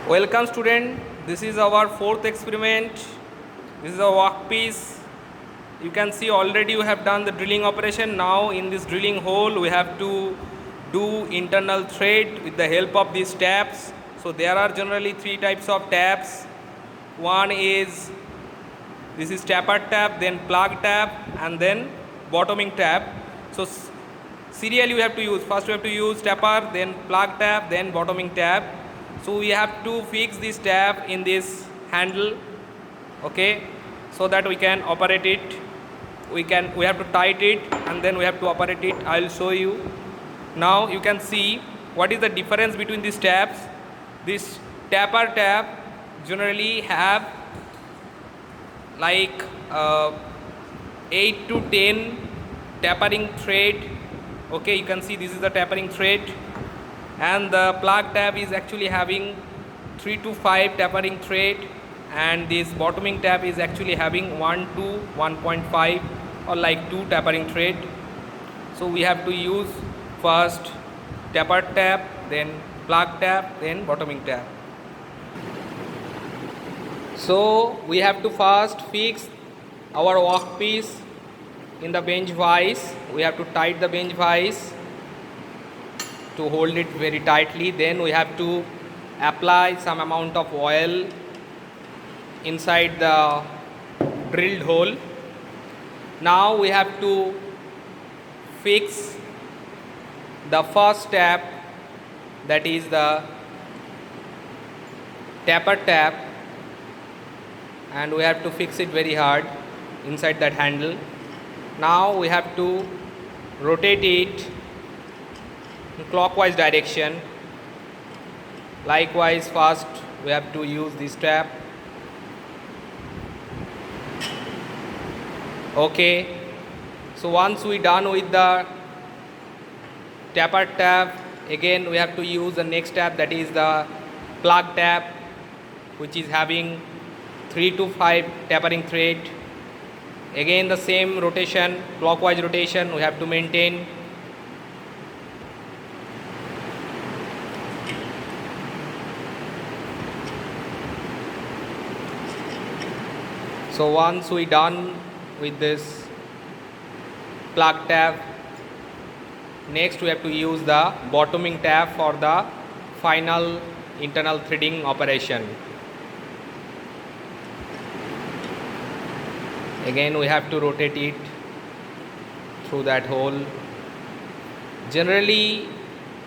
Welcome student, this is our fourth experiment. This is a workpiece. You can see already you have done the drilling operation. Now in this drilling hole we have to do internal thread with the help of these tabs. So there are generally three types of tabs. One is, this is taper tab, then plug tab, and then bottoming tab. So serially you have to use, first you have to use taper, then plug tab, then bottoming tab. So we have to fix this tab in this handle, okay, so that we can operate it. We have to tight it and then we have to operate it. I will show you. Now you can see what is the difference between these tabs. This taper tab generally have like 8 to 10 tapering thread. Okay, you can see this is the tapering thread, and the plug tab is actually having 3 to 5 tapering thread, and this bottoming tab is actually having 1 to 1.5 or like 2 tapering thread. So we have to use first taper tab, then plug tab, then bottoming tab. So we have to first fix our workpiece in the bench vise. We have to tight the bench vise to hold it very tightly. Then we have to apply some amount of oil inside the drilled hole. Now we have to fix the first tab, that is the taper tab, and we have to fix it very hard inside that handle. Now we have to rotate it in clockwise direction. Likewise, first we have to use this tab. Okay, so once we done with the taper tab, again we have to use the next tab, that is the plug tab, which is having 3 to 5 tapering thread. Again the same rotation, clockwise rotation we have to maintain. So once we done with this plug tab, next we have to use the bottoming tab for the final internal threading operation. Again we have to rotate it through that hole. Generally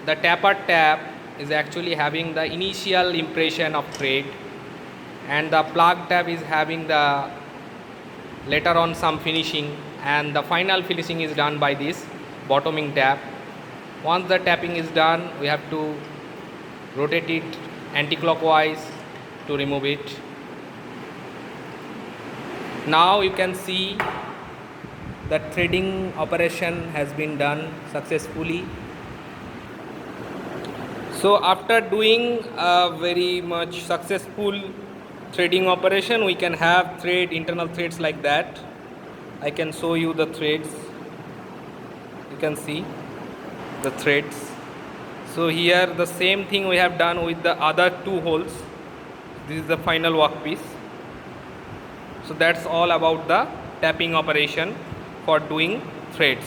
the taper tab is actually having the initial impression of thread, and the plug tab is having the later on some finishing, and the final finishing is done by this bottoming tab. Once the tapping is done, we have to rotate it anti-clockwise to remove it. Now you can see that threading operation has been done successfully. So after doing a very much successful threading operation, we can have internal threads like that. I can show you the threads. You can see the threads. So here the same thing we have done with the other two holes. This is the final workpiece. So that's all about the tapping operation for doing threads.